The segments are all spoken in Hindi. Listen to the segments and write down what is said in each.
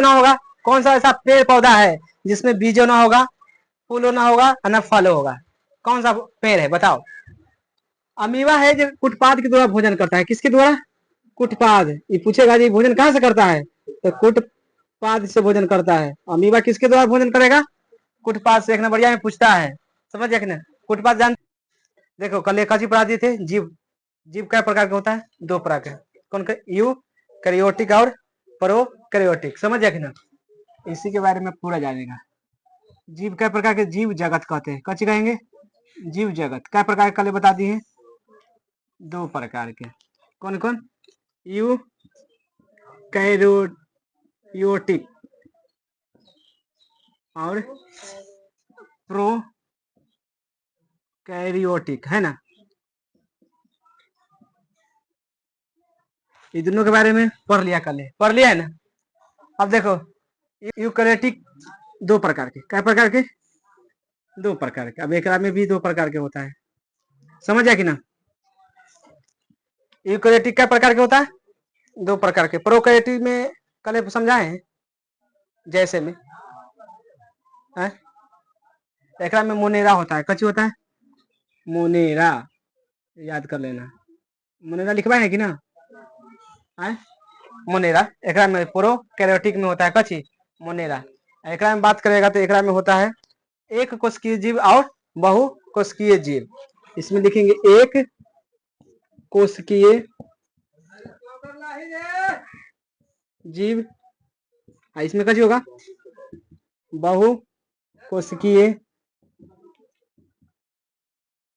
ना होगा? कौन सा ऐसा पेड़ पौधा है जिसमें बीजो ना होगा, फूलो ना होगा, न फल होगा? कौन सा पेड़ है बताओ? अमीबा है जो कुटपाद के द्वारा भोजन करता है। किसके द्वारा? कुटपाद। ये पूछेगा जी भोजन कहाँ से करता है, तो कुटपाद से भोजन करता है। अमीबा किसके द्वारा भोजन करेगा? कुटपाद से। एक नंबर बढ़िया में पूछता है, समझ गया कि नहीं? कुटपाद जान। देखो कल एक पढ़ा दिए थे, जीव। जीव कई प्रकार का होता है? 2 प्रकार के। कौन का? यू कैरियोटिक और प्रोकैरियोटिक। समझ गया कि ना? इसी के बारे में पूरा जानेगा। जीव कई प्रकार के? जीव जगत कहते हैं। कच्ची कहेंगे? जीव जगत कई प्रकार कल बता दिए हैं? 2 प्रकार के। कौन कौन? यू कैरियोटिक और प्रोकैरियोटिक, है ना? ये दोनों के बारे में पढ़ लिया कल, पढ़ लिया है ना? अब देखो यूकैरियोटिक 2 प्रकार के। क्या प्रकार के? 2 प्रकार के। अब एक में भी 2 प्रकार के होता है। समझ जाए कि ना? यूकैरियोटिक क्या प्रकार के होता है? 2 प्रकार के। प्रोकैरियोटिक में कल समझाए हैं, जैसे में एक में मोनेरा होता है। कच्ची होता है? मोनेरा, याद कर लेना। मोनेरा लिखवाए है कि ना? मोनेरा। एक में प्रोकैरियोटिक में होता है कच्ची मोनेरा। एक में बात करेगा तो एक में होता है एक कोशिकीय जीव और बहु कोशिकीय जीव। इसमें लिखेंगे एक कोशिकीय जीव, इसमें कच्ची होगा बहु कोशिकीय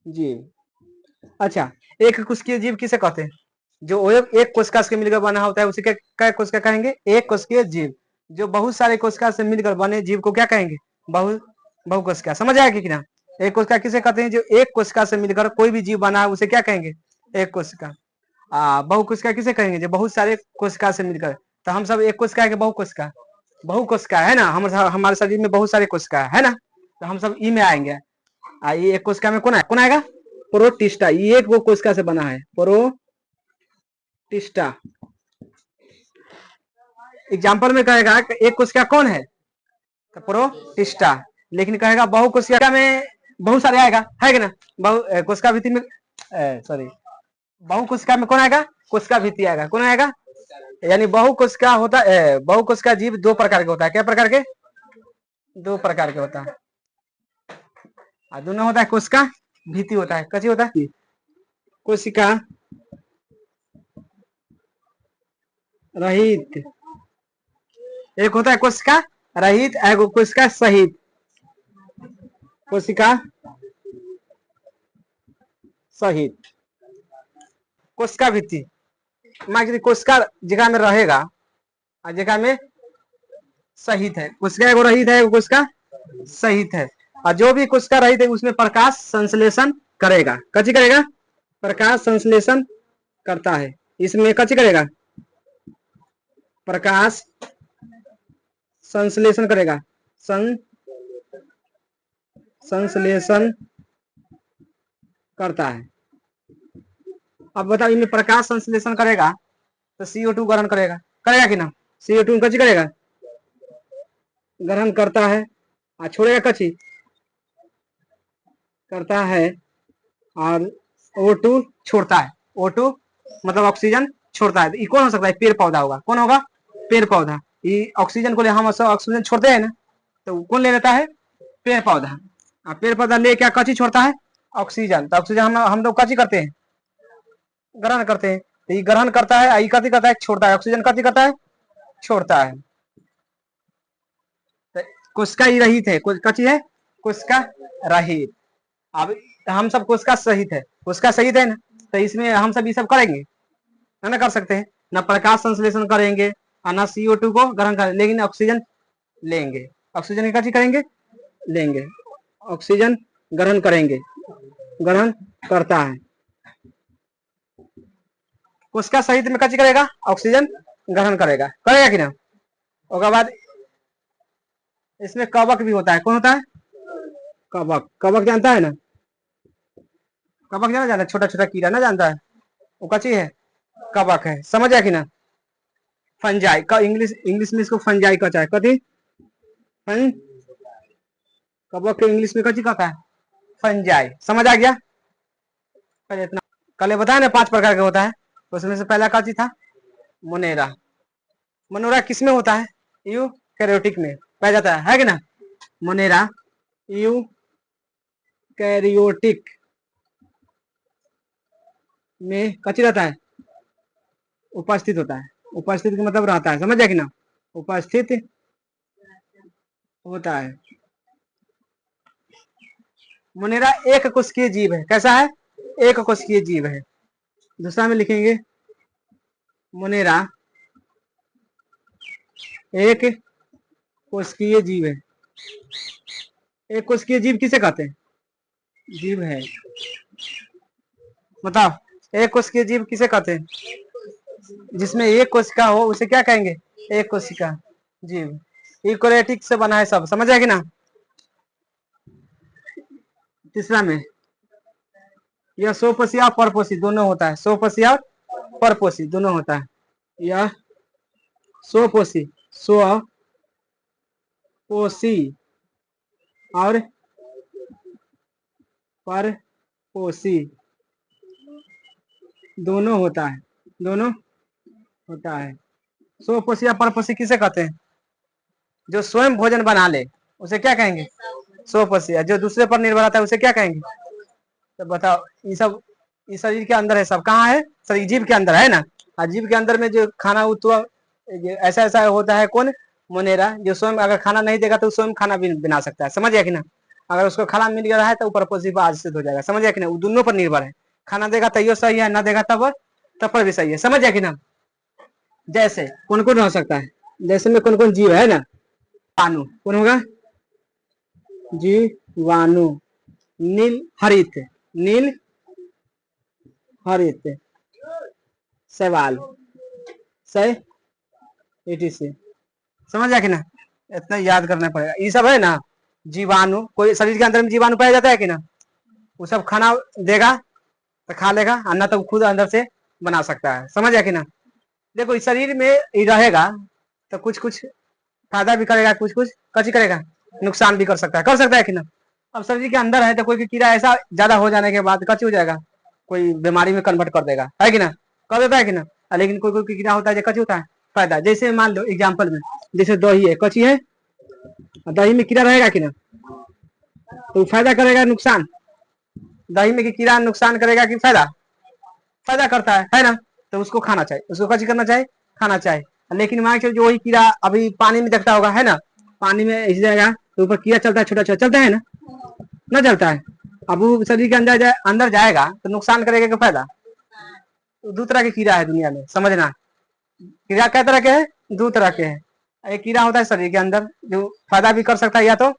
जीव। अच्छा, एक कोशिकीय जीव किसे कहते हैं? जो एक कोशिका से मिलकर बना होता है उसे क्या कोशिका कहेंगे? एक कोशिकीय जीव। जो बहुत सारे कोशिका से मिलकर बने जीव को क्या कहेंगे? बहु कोशिका। समझ आएगा कि ना? एक कोशिका किसे कहते हैं? जो एक कोशिका से मिलकर कोई भी जीव बना है उसे क्या कहेंगे? एक कोशिका। बहु कोशिका किसे कहेंगे? जो बहुत सारे कोशिका से मिलकर। तो हम सब एक कोशिका है कि बहु कोशिका? बहु कोशिका, है ना? हमारे शरीर में बहुत सारे कोशिका है ना? तो हम सब ई में आएंगे। ये एक कोशिका में कौन आएगा? प्रोटिस्टा। ये एक वो कोशिका से बना है, प्रोटिस्टा। एग्जाम्पल में कहेगा एक कोशिका कौन है? तो प्रोटिस्टा। लेकिन कहेगा बहु कोशिका में बहुत सारे आएगा, है कि ना? बहु कोशिका भित्ति में, सॉरी, बहु कोशिका में कौन आएगा? कोशिका भित्ति आएगा। कौन आएगा? यानी बहु कोशिका होता है। बहु कोशिका जीव 2 प्रकार के होता है। क्या प्रकार के? 2 प्रकार के होता है। दोनों होता है कोशिका भित्ति होता है। कच्ची होता है कोशिका रहित। एक होता है कोशिका रहित, एक कोशिका सहित। कोशिका सहित, कोशिका भित्ति। मान कोशिका जगह में रहेगा और जगह में सहित है। कोशिका एगो रहित है, एगो कोशिका सहित है। और जो भी कोशिका रहित है उसमें प्रकाश संश्लेषण करेगा। कच्ची करेगा? प्रकाश संश्लेषण करता है। इसमें कच्ची करेगा? प्रकाश संश्लेषण करेगा। संश्लेषण करता है। अब बताओ, इनमें प्रकाश संश्लेषण करेगा तो CO2 ग्रहण करेगा। करेगा कि ना? CO2 कच्ची करेगा? ग्रहण करता है। छोड़ेगा कच्ची? करता है। और O2 छोड़ता है। O2 मतलब ऑक्सीजन छोड़ता है। ये कौन हो सकता है? पेड़ पौधा होगा। कौन होगा? पेड़ पौधा। ये ऑक्सीजन को ले, हम ऑक्सीजन छोड़ते हैं ना, तो कौन ले लेता है? पेड़ पौधा। पेड़ पौधा ले क्या कच्ची छोड़ता है? ऑक्सीजन। तो ऑक्सीजन हम लोग कच्ची करते हैं? ग्रहण करते हैं। तो ये ग्रहण करता है, ये कच्ची करता है? छोड़ता है। ऑक्सीजन कच्ची करता है? छोड़ता है। तो कोशिका ही रहित है। कच्ची है? कोशिका रहित। अब हम सब कोशिका सहित है। कोशिका सहित है ना, तो इसमें हम सब ये सब करेंगे, है ना? कर सकते हैं ना? प्रकाश संश्लेषण करेंगे और ना CO2 को ग्रहण करेंगे, लेकिन ऑक्सीजन लेंगे। ऑक्सीजन की कच्ची करेंगे? लेंगे। ऑक्सीजन ग्रहण करेंगे, ग्रहण करता है। कोशिका सहित में कच्ची करेगा? ऑक्सीजन ग्रहण करेगा। करेगा कि ना? उसके बाद इसमें कवक भी होता है। कौन होता है? कवक। कवक जानता है ना? कवक जाना जानता है? छोटा छोटा कीड़ा ना जानता है? वो कच्ची है, कवक है। समझ आया कि ना? फंजाई का इंग्लिश इंग्लिश में इसको फंजाई कहता है। कथी? फन कबक के इंग्लिश में कथी कहता है? फंजाई। समझ आ गया? पहले इतना कल बताया ना 5 प्रकार का होता है, उसमें से पहला कथी था? मोनेरा। मोनेरा किस में होता है? यू कैरियोटिक में पाया जाता है कि ना? मोनेरा यू कैरियोटिक में कथी रहता है? उपस्थित होता है। उपस्थित का मतलब रहता है, समझ जाए कि ना? उपस्थित होता है। मोनेरा एक कोशिकीय जीव है। कैसा है? एक कोशिकीय जीव है। दूसरा में लिखेंगे मोनेरा एक कोशिकीय जीव है। एक कोशिकीय जीव किसे कहते हैं? जीव है। बताओ, एक कोशिकीय जीव किसे कहते हैं? जिसमें एक कोशिका हो उसे क्या कहेंगे? एक कोशिका जीव। यूकेरियोटिक से बना है सब, समझ आएगी ना? तीसरा में यह स्वपोषी और परपोषी दोनों होता है। स्वपोषी और परपोषी दोनों होता है। यह स्वपोषी स्वपोषी और परपोषी दोनों होता है। दोनों होता है। स्वपोषी या परपोषी किसे कहते हैं? जो स्वयं भोजन बना ले उसे क्या कहेंगे? स्वपोषी। जो दूसरे पर निर्भर रहता है उसे क्या कहेंगे? तो बताओ, ये सब इस शरीर के अंदर है। सब कहाँ है? शरीर जीव के अंदर है ना? और जीव के अंदर में जो खाना ऐसा ऐसा होता है। कौन? मोनेरा। जो स्वयं अगर खाना नहीं देगा तो स्वयं खाना भी बना सकता है, समझ गया कि ना? अगर उसको खाना मिल गया है तो ऊपर परपोषी पर आश्रित हो जाएगा, समझ गया कि ना? वो दोनों पर निर्भर है। खाना देगा तैयो सही है, ना देगा तब पर भी सही है, समझ गया कि ना? जैसे कौन कौन हो सकता है? जैसे में कौन कौन जीव है ना? जीवाणु। कौन होगा? जीवाणु। नील हरित। नील हरित शैवाल सै etc। समझ गया कि ना? इतना याद करना पड़ेगा। ये सब है ना जीवाणु। कोई शरीर के अंदर में जीवाणु पाया जाता है कि ना? वो सब खाना देगा तो खा लेगा, और ना तो खुद अंदर से बना सकता है, समझ गया कि ना? देखो, इस शरीर में ये रहेगा तो कुछ कुछ फायदा भी करेगा, कुछ कुछ कची करेगा, नुकसान भी कर सकता है कि ना? अब शरीर के अंदर है तो कोई कीड़ा ऐसा ज्यादा हो जाने के बाद कची हो जाएगा, कोई बीमारी में कन्वर्ट कर देगा, है कि ना? कर देता है कि ना? लेकिन कोई कोई कीड़ा होता है जो कची होता है फायदा। जैसे मान लो एग्जाम्पल में, जैसे दही है, कची है, दही में कीड़ा रहेगा कि ना? तो फायदा करेगा नुकसान? दही में कीड़ा नुकसान करेगा कि फायदा? फायदा करता है ना? तो उसको खाना चाहिए। उसको कची करना चाहिए? खाना चाहिए। लेकिन मान के जो वही कीड़ा अभी पानी में देखता होगा, है ना? पानी में इस जाएगा तो ऊपर कीड़ा चलता है, छोटा छोटा चलता है ना चलता है। अब वो शरीर के अंदर जाएगा तो नुकसान करेगा कि फायदा? तो दो तरह के कीड़ा है दुनिया में, समझना। कीड़ा कै तरह के है? दो तरह के हैं। एक कीड़ा होता है शरीर के अंदर जो फायदा भी कर सकता है या तो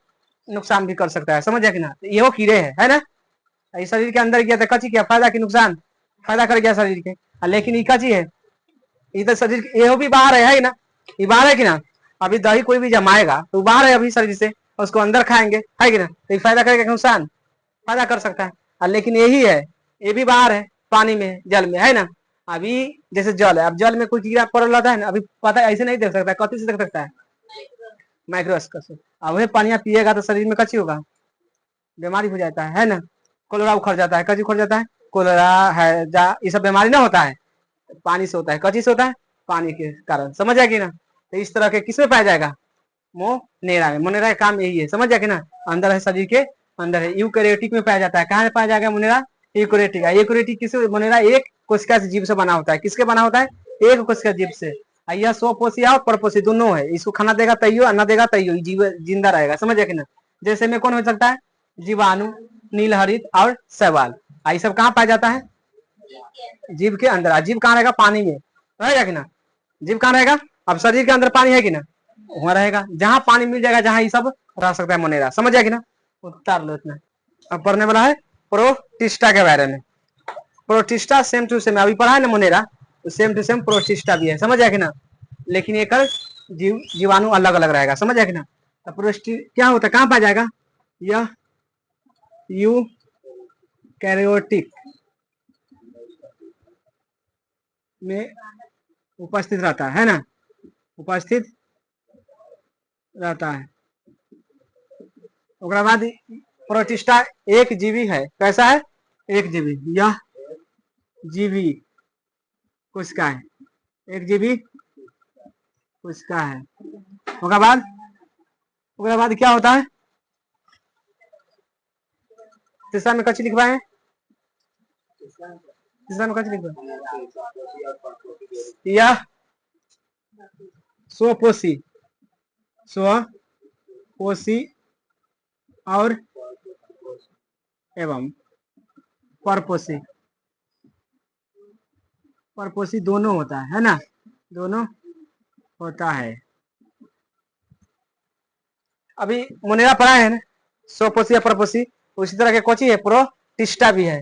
नुकसान भी कर सकता है, समझ कि ना? ये वो कीड़े है ना? ये शरीर के अंदर गया तो कची किया? फायदा की नुकसान? फायदा कर गया शरीर के। लेकिन ये कची है? ये तो शरीर ये भी बाहर है ना? ये बाहर है कि ना? अभी दही कोई भी जमाएगा तो बाहर है अभी शरीर से, उसको अंदर खाएंगे, है कि ना? तो फायदा करेगा कि नुकसान? फायदा कर सकता है। लेकिन यही है, ये भी बाहर है, पानी में, जल में, है ना? अभी जैसे जल है, अब जल में कोई कीड़ा पड़ रहा है ना, अभी पता ऐसे नहीं देख सकता, कथी से देख सकता है? माइक्रोस्कोप से। अब वही पानी पिएगा तो शरीर में कची होगा? बीमारी हो जाता है ना? कोलेरा उखड़ जाता है। कची उखड़ जाता है? कोलेरा है ये सब बीमारी ना होता है, पानी से होता है। कची से होता है? पानी के कारण, समझ आएगी ना? तो इस तरह के किसमें पाया जाएगा? मोनेरा में। मोनेरा का काम यही है, समझ जाएगी ना? अंदर है, शरीर के अंदर है। यूकैरियोटिक में पाया जाता है। कहाँ पाया जाएगा मोनेरा? यूकैरियोटिक। यूकैरियोटिक किससे? मोनेरा एक कोशिका से जीव से बना होता है। किसके बना होता है? एक कोशिका जीव से। यह स्वपोषी और परपोषी दोनों है। इसको खाना देगा तैयो, ना देगा तैयो, जीव जिंदा रहेगा, समझ जाएगी ना? जैसे में कौन हो सकता है? जीवाणु, नीलहरित और शैवाल। ये सब कहाँ पाया जाता है? जीव के अंदर। जीव कहाँ रहेगा? पानी में रहेगा कि ना? जीव कहाँ रहेगा? अब शरीर के अंदर पानी है कि ना? वहां रहेगा। जहां पानी मिल जाएगा, जहां ये सब रह सकता है मोनेरा, समझ जाएगी ना? उतार लो इतना। अब पढ़ने वाला है प्रोटिस्टा के बारे में। प्रोटिस्टा सेम टू सेम अभी पढ़ा है ना मोनेरा, तो सेम टू सेम प्रोटिस्टा भी है, समझ जाएगी ना? लेकिन एक जीवाणु अलग अलग रहेगा, समझ जाएगी ना? तो प्रोस्टी क्या होता है? कहाँ पाया जाएगा? यह यू कैरियोटिक में उपस्थित रहता है ना? उपस्थित रहता है। उसके बाद प्रोटिस्टा एक जीवी है, कैसा है? एक जीवी। यह जीवी कोशिका है, एक जीवी कोशिका है। उसके बाद क्या होता है? तीसरा में कच्ची लिखवाए, तीसरा में कच्ची लिखवाए, यह स्वपोषी, स्वपोषी और एवं परपोषी, परपोषी दोनों होता है ना, दोनों होता है। अभी मुनेरा पढ़ा है ना, स्वपोषी या परपोषी। उसी तरह के कोची है, प्रोटिस्टा भी है,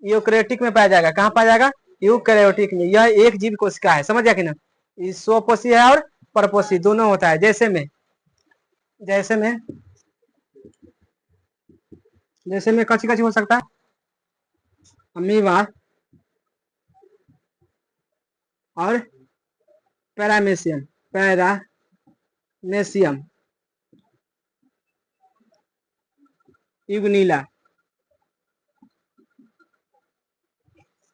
यूकैरियोटिक में पाया जाएगा। कहाँ पाया जाएगा? यूकैरियोटिक में। यह एक जीव कोशिका है, समझ गया कि ना? स्वपोषी है और परपोषी दोनों होता है। जैसे में कच्ची कच्ची हो सकता है, अमीबा और पैरामेशियम, युगनीला,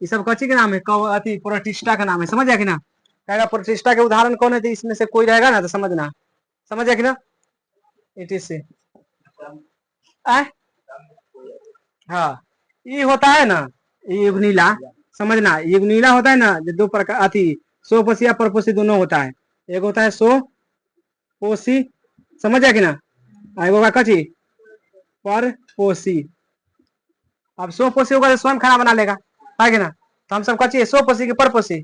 ये सब कच्ची के नाम है, प्रोटिस्टा का नाम है। समझ गया कि ना? कहेगा प्रोटिस्टा के उदाहरण कौन है, तो इसमें से कोई रहेगा ना तो समझना। समझ गया कि ना? इट इज से हाँ, ये होता है ना युगनीला, समझना। युगनीला होता है ना, जो दो प्रकार स्वपोषी या परपोषी दोनों होता है। एक होता है स्वपोषी, समझ गया कि ना? एक होगा कच्ची परपोषी। अब स्वपोषी होगा तो स्वयं खाना बना लेगा, है कि ना? तो हम सब कच्ची है, स्वपोषी की परपोषी?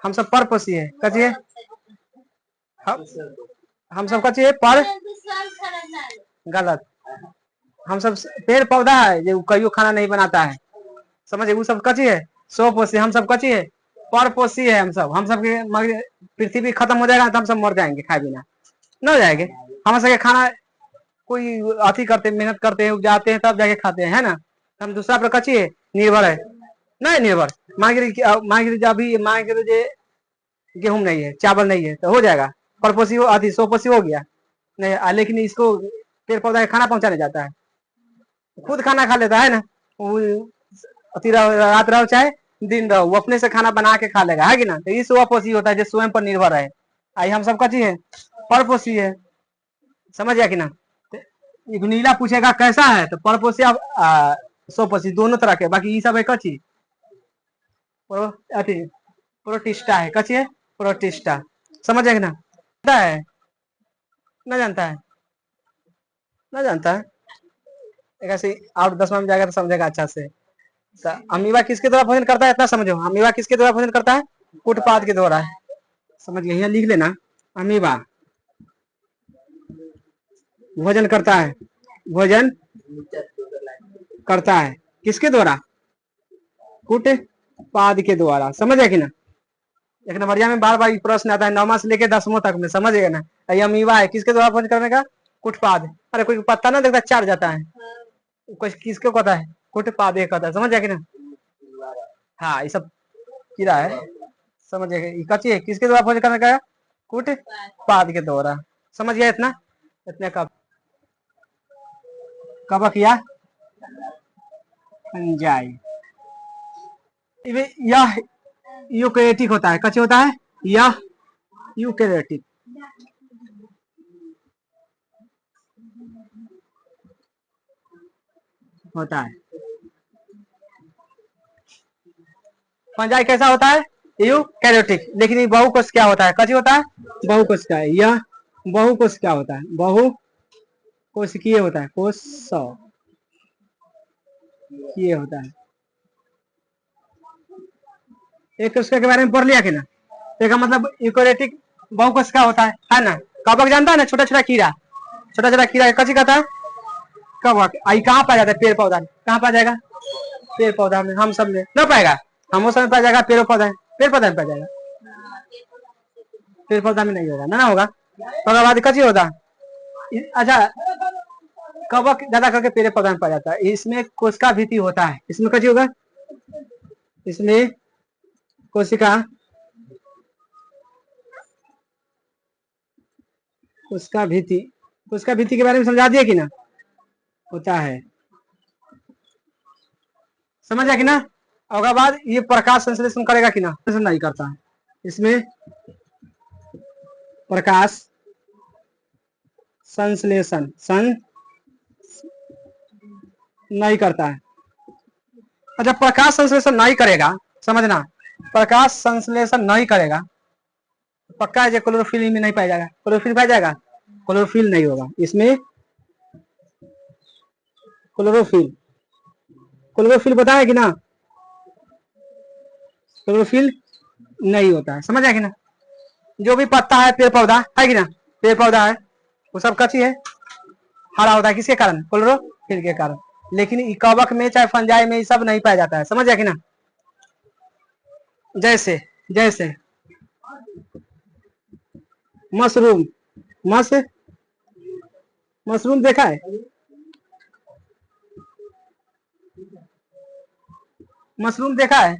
हम सब परपोषी है, कच्ची है। हम सब कच्ची है पर, गलत। हम सब पेड़ पौधा है जो कईयो खाना नहीं बनाता है, समझे? वो सब कच्ची है, स्वपोषी। हम सब कच्ची है, परपोषी है। हम सब के पृथ्वी खत्म हो जाएगा तो हम सब मर जाएंगे, खाए बिना न हो जाएंगे। हम सबके खाना कोई अति करते, मेहनत करते हैं, उपजाते हैं, तब जाके खाते हैं, है ना? हम दूसरा पर कच्ची है, निर्भर है, नहीं निर्भर। मान के अभी मान के गेहूं नहीं है, चावल नहीं है, तो हो जाएगा परपोषी हो, अति स्वपोषी हो गया नहीं। लेकिन इसको पेड़ पौधा खाना पहुंचाने जाता है, खुद खाना खा लेता है ना। रात रहो चाहे दिन रहो, वो अपने से खाना बना के खा लेगा, है कि ना? तो ये स्वपोषी होता है, जो स्वयं पर निर्भर है। आई हम सब कच्ची है, परपोषी है। समझ गया कि ना? तो नीला पूछेगा कैसा है, तो परपोषी स्वपोषी दोनों तरह के। बाकी ये सब है कच्ची, प्रोटिस्टा है, कच्ची है प्रोटिस्टा। समझ गया कि ना? जानता है ना? जानता है ना? जानता है ऐसे और 10वां में जाएगा तो समझेगा अच्छा से। अमीबा किसके द्वारा भोजन करता है, इतना समझो। अमीबा किसके द्वारा भोजन करता है? कुटपाद के द्वारा। समझ गए? यहाँ लिख लेना, अमीबा भोजन करता है, भोजन करता है किसके द्वारा? कुटपाद के द्वारा। समझ गए कि ना? एक नंबरिया में बार बार प्रश्न आता है, 9वां से लेकर 10वां तक में। समझ गए ना? ये अमीबा है, किसके द्वारा भोजन करने का? कुटपाद। अरे कोई पत्ता ना देखता चाट जाता है, कुछ किसको कहता है? कुटपाद कहता है। समझ गया कि ना? हाँ, ये सब कीड़ा है। समझ गए? कच्ची है, किसके द्वारा भोजन करने का? कुटपाद के द्वारा। समझ गया इतना? इतने कब किया फंजाई। यह यूकैरियोटिक होता है, कच्चे होता है, यह यूकैरियोटिक होता है। फंजाई कैसा होता है? यूकैरियोटिक। लेकिन ये बहुकोश क्या होता है? कच्ची होता है, बहुकोश का है। यह बहुकोश क्या होता है? बहुकोशिकीय होता है, कोशिकीय होता है। एक उसके बारे में पढ़ लिया कि ना? एक मतलब यूकैरियोटिक बहुकोश का होता है ना? कवक जानता है ना? छोटा छोटा कीड़ा, छोटा छोटा कीड़ा कच्ची कहता है कवक। आई कहाँ पाया जाता है? पेड़ पौधा। कहाँ पाया जाएगा? पेड़ पौधा में। हम सब में न पाएगा, हम उस समय पाया जाएगा पेड़ पौधा, पेड़ पौधा में पाया जाएगा, पेड़ पौधा में नहीं होगा ना होगा। तो बाद कच्ची होता। अच्छा, कवक ज्यादा करके पेड़ पौधा में पाया जाता है। इसमें कोशिका भीति होता है, इसमें कच्ची होगा, इसमें कोशिका उसका भीति, उसका भीति के बारे में समझा दिया कि ना, होता है, समझ आया कि ना। और बाद ये प्रकाश संश्लेषण करेगा कि ना, नहीं करता है, इसमें प्रकाश संश्लेषण नहीं करता है। अच्छा, प्रकाश संश्लेषण नहीं करेगा, समझना, प्रकाश संश्लेषण नहीं करेगा, पक्का है क्लोरोफिल में नहीं पाया जाएगा, क्लोरोफिल पाया जाएगा, क्लोरोफिल नहीं होगा इसमें, क्लोरोफिल, क्लोरोफिल बताया कि ना, क्लोरोफिल नहीं होता है, समझ आया कि ना। जो भी पत्ता है, पेड़ पौधा है कि ना, पेड़ पौधा है, वो सब कच्ची है, हरा होता है, किसके कारण, क्लोरोफिल के कारण। लेकिन कवक में चाहे फंजाई में ये सब नहीं पाया जाता है, समझ आया कि ना। जैसे जैसे मशरूम, मशरूम देखा है, मशरूम देखा है,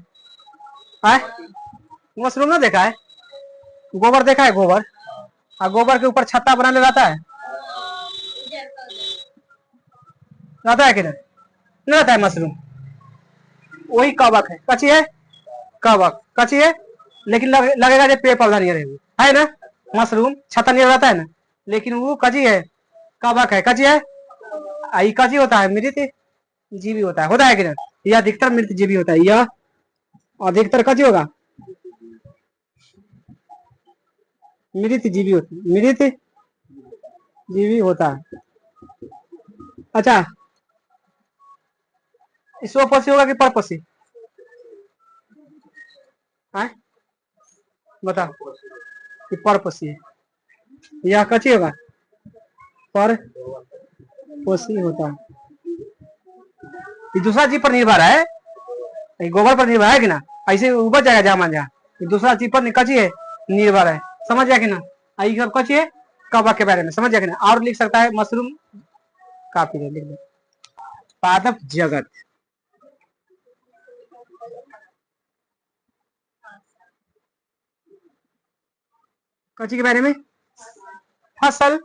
मशरूम ना देखा है, गोबर देखा है, गोबर, और गोबर के ऊपर छत्ता बनाने रहता है, रहता है कि नहीं रहता है मशरूम, वही कवक है, कच्ची है, कवक कच्ची है, लेकिन लगेगा जब पेड़ पौधा नहीं रहेगी, है ना। मशरूम छत्ता नहीं रहता है ना, लेकिन वो कच्ची है, कवक है, कच्ची है, आई कच्ची होता है, मृत जीवी होता है कि नहीं, यह अधिकतर मृत जीवी होता है, यह अधिकतर कच्ची होगा, मृत जीवी होता है, मृत जीवी होता है। अच्छा, स्वपसी होगा कि परपसी, बताओ, कि परपसी है, यह कच्ची होगा, पर पोषी होता है, ये दूसरा जीव पर निर्भर है, गोबर पर निर्भर है कि ना, ऐसे उपज जाएगा जहां मान जहाँ, दूसरा जीव पर कच्ची है, निर्भर है, समझ जाए कि ना। आई सब कच्ची है, कवक के बारे में समझ जाए कि ना। और लिख सकता है मशरूम, काफी है, लिख दो पादप जगत, कच्ची के बारे में, फसल,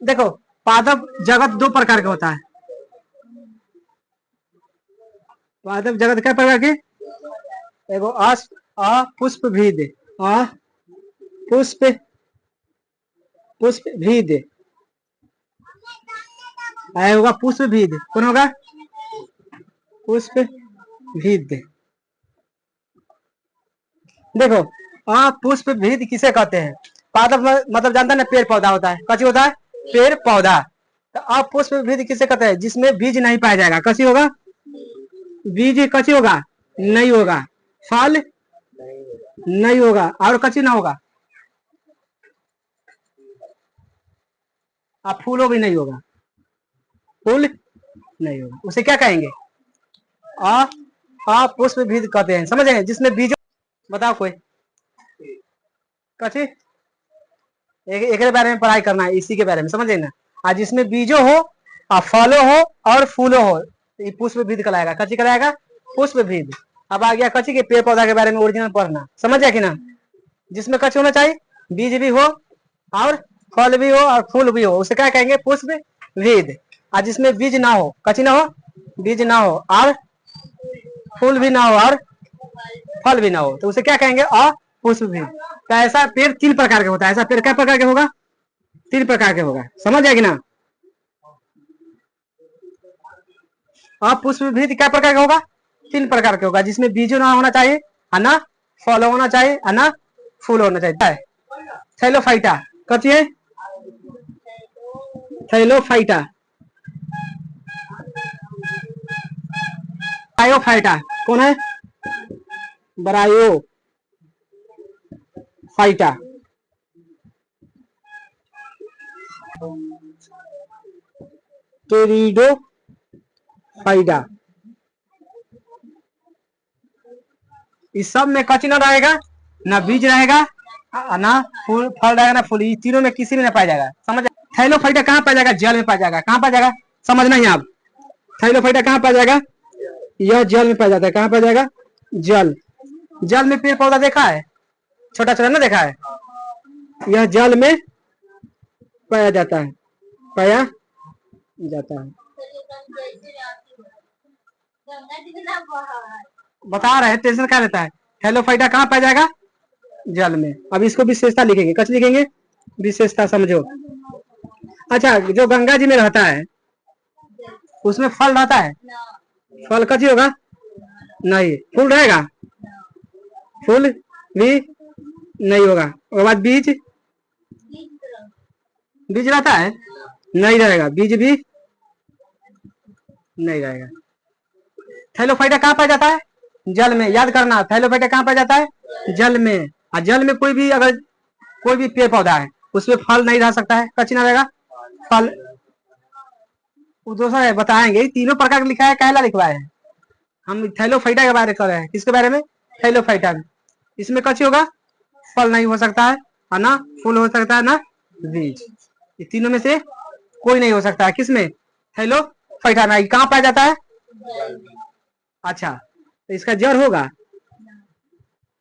देखो पादप जगत दो प्रकार का होता है, पादप जगत क्या प्रकार के, एगो अपुष्पभीद, अपुष्प पुष्पभीद, होगा पुष्पभीद, कौन होगा, पुष्पभीद। देखो अपुष्पभीद किसे कहते हैं, पादप मतलब जानता है ना, पेड़ पौधा होता है, कच्ची होता है, पेड़ पौधा, तो अपुष्पभीद किसे कहते हैं, जिसमें बीज नहीं पाया जाएगा, कच्ची होगा, बीज कच्ची होगा, नहीं होगा, फल नहीं होगा, और कच्ची ना होगा, और फूलों भी नहीं होगा, फूल नहीं होगा, उसे क्या कहेंगे, अपुष्पभीद कहते हैं, समझ गए, जिसमें बीज, बताओ कोई कच्ची, एक बारे में पढ़ाई करना है, इसी के बारे में समझे ना। आज जिसमें बीजो हो और फलो हो और फूलो हो, ये पुष्पभीद कहलाएगा, कच्ची कहलाएगा, पुष्पभीद। अब आ गया कच्ची के पेड़ पौधा के बारे में ओरिजिनल पढ़ना, समझ गया कि ना। जिसमें कच्ची होना चाहिए, बीज भी हो और फल भी हो और फूल भी हो, उसे क्या कहेंगे, पुष्पभीद। और जिसमें बीज ना हो, कच्ची ना हो, बीज ना हो और फूल भी ना हो और फल भी ना हो, तो उसे क्या कहेंगे, अपुष्पभीद। तो ऐसा पेड़ तीन प्रकार का होता है, ऐसा पेड़ क्या प्रकार का होगा, तीन प्रकार के होगा, समझ जाएगी ना। अपुष्पभीद क्या प्रकार का होगा, तीन प्रकार के होगा, जिसमें बीज ना होना चाहिए, है ना, फल होना चाहिए, है ना, फूल होना चाहिए। थैलोफाइटा कथी है, थैलोफाइटा, ब्रायोफाइटा कौन है, ब्रायो फाइटा, टेरिडो फाइडा, इस सब में कच्ची ना रहेगा, ना बीज रहेगा, ना फूल फल रहेगा, ना फूल, ये तीनों में किसी में ना पाया जाएगा, समझ। थैलोफाइटा कहाँ पाया जाएगा, जल में पाया जाएगा, कहाँ पाया जाएगा, समझना ही आप, थैलोफाइटा कहाँ पाया जाएगा, यह जल में पाया जाता है, कहाँ पाया जाएगा, जल, जल में पेड़ पौधा देखा है, छोटा छोटा ना देखा है, यह जल में पाया जाता है, पाया जाता है। बता रहे हैं, टेंशन क्या लेता है। हेलोफाइटा कहाँ पाया जाएगा? जल में। अब इसको विशेषता लिखेंगे, कच लिखेंगे, विशेषता समझो। अच्छा, जो गंगा जी में रहता है उसमें फल रहता है? फल कची होगा? नहीं। फूल रहेगा? फूल भी नहीं होगा। उसके बाद बीज, बीज रहता है? नहीं रहेगा, बीज भी नहीं रहेगा। थैलोफाइटा कहाँ पाया जाता है? जल में। याद करना, थैलोफाइटा कहाँ पाया जाता है? जल में। और जल में कोई भी अगर कोई भी पेड़ पौधा है उसमें फल नहीं रह सकता है, कच्ची ना रहेगा फल। वो दूसरा है, बताएंगे। तीनों प्रकार का लिखा है, कहला लिखवाए है। हम थैलोफाइटा के बारे में कर रहे हैं। किसके बारे में? थैलोफाइटा में। इसमें कच्ची होगा, फल नहीं हो सकता है, और ना फूल हो सकता है, ना बीज। ये तीनों में से कोई नहीं हो सकता है। किसमें? थैलोफाइटा में। कहाँ पाया जाता है? अच्छा, तो इसका जड़ होगा?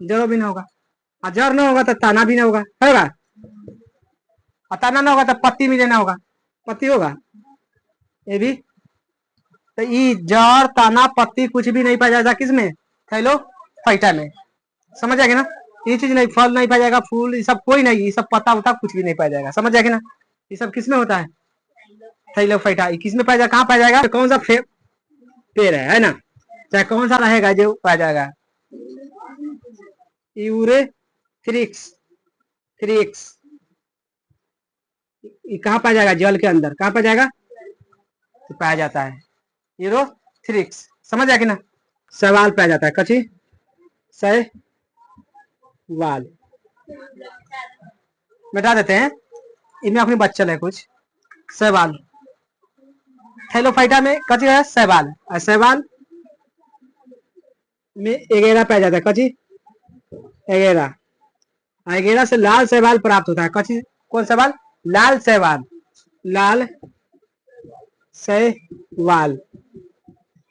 जड़ भी ना होगा। और जड़ ना होगा तो तना भी ना होगा, होगा? और तना ना होगा तो पत्ती भी लेना होगा, पत्ती होगा? ये भी। तो ये जड़ तना पत्ती कुछ भी नहीं पाया जाएगा किसमें? थैलोफाइटा में। समझ आएगा ना? ये चीज नहीं, फल नहीं पाया जाएगा, फूल ये सब कोई नहीं, ये सब पत्ता उता कुछ भी नहीं पाया जाएगा। समझ आएगा ना? ये सब किसमें होता है? थैलोफाइटा। किसमें पाया जाएगा? कहाँ पाया जाएगा? तो कौन सा पेड़ है ना? चाहे कौन सा रहेगा जो पाया जाएगा? यूरेथ्रिक्स। थ्रिक्स। ये कहाँ पाया जाएगा? जल के अंदर। कहाँ पाया जाएगा? तो पाया जाता है यूरोथ्रिक्स। समझ आया कि ना? सवाल पाया जाता है, कची सवाल बैठा देते हैं। इनमें अपनी बच्चल है कुछ सवाल। थैलोफाइटा में कची है? सवाल। और सवाल में एगेरा पाया जाता है, कची एगेरा। एगेरा से लाल शैवाल प्राप्त होता है, कची कौन शैवाल? लाल शैवाल। लाल शैवाल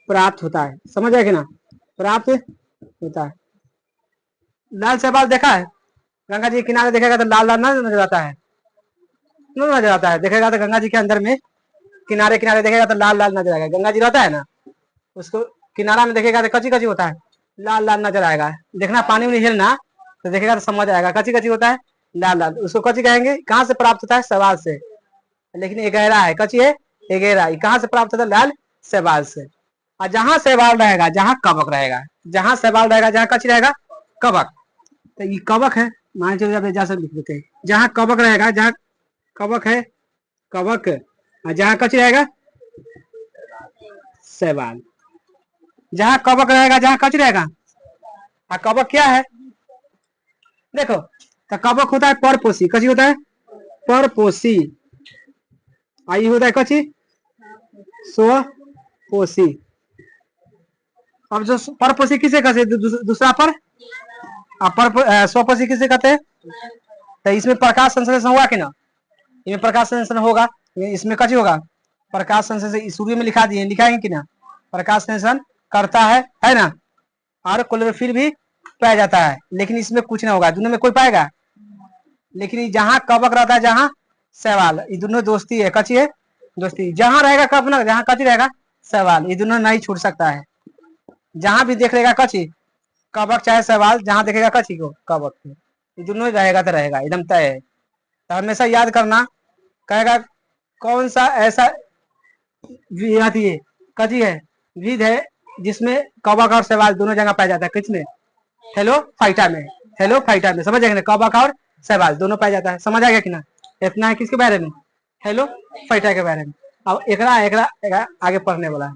प्राप्त होता है। समझ आए कि ना? प्राप्त होता है। लाल शैवाल देखा है? गंगा जी के किनारे देखेगा तो लाल लाल ना नजर आता है? क्यों नजर आता है? देखेगा तो गंगा जी के अंदर में किनारे किनारे देखेगा तो लाल लाल नजर आएगा। गंगा जी रहता है ना, उसको किनारा में देखेगा तो कची कची होता है? लाल लाल नजर आएगा। देखना पानी में हिलना तो देखेगा तो समझ आएगा कची कची होता है? लाल लाल। उसको कची कहेंगे। कहाँ से प्राप्त होता है? शैवाल से। लेकिन एगेरा है, कची है एगेरा। कहाँ से प्राप्त होता है? लाल शैवाल से। और जहां शैवाल रहेगा, जहां कवक रहेगा, जहां शैवाल रहेगा, जहां कची रहेगा कवक, तो ये कवक है। मान चलो जैसे लिख देते हैं, जहां कवक रहेगा, जहां कवक है कवक, और जहां कची रहेगा शैवाल। जहां कवक रहेगा, जहां कची रहेगा। और कवक क्या है? देखो, तो कवक होता है परपोषी। कची होता है? परपोषी। आई होता है कची स्वपोषी। अब जो परपोषी किसे कहते हैं? दूसरा पर। स्वपोषी किसे कहते हैं? तो इसमें प्रकाश संश्लेषण हुआ कि ना? इसमें प्रकाश संश्लेषण होगा। इसमें कची होगा? प्रकाश संश्लेषण सूर्य में लिखा दिए, लिखाएंगे कि ना? प्रकाश संश्लेषण करता है ना? और क्लोरोफिल भी पाया जाता है। लेकिन इसमें कुछ ना होगा, दोनों में कोई पाएगा। लेकिन जहां कवक रहता है, जहां शैवाल, ये दोनों दोस्ती है, कची है दोस्ती। जहां रहेगा कब ना, जहां कची रहेगा शैवाल, ये दोनों नहीं छूट सकता है। जहां भी देख लेगा कची कवक चाहे शैवाल, जहां देखेगा कची को कवक, ये दोनों रहेगा तो रहेगा, एकदम तय है। तो हमेशा याद करना, कहेगा कौन सा ऐसा कची है विध है जिसमें कवक और शैवाल दोनों जगह पाया जाता है? किसमें? थैलोफाइटा में। थैलोफाइटा में। समझ आएगा ना? कवक और शैवाल दोनों पाया जाता है। समझ आएगा कि ना? इतना है किसके बारे में? थैलोफाइटा के बारे में। अब एकरा एकरा आगे पढ़ने वाला है।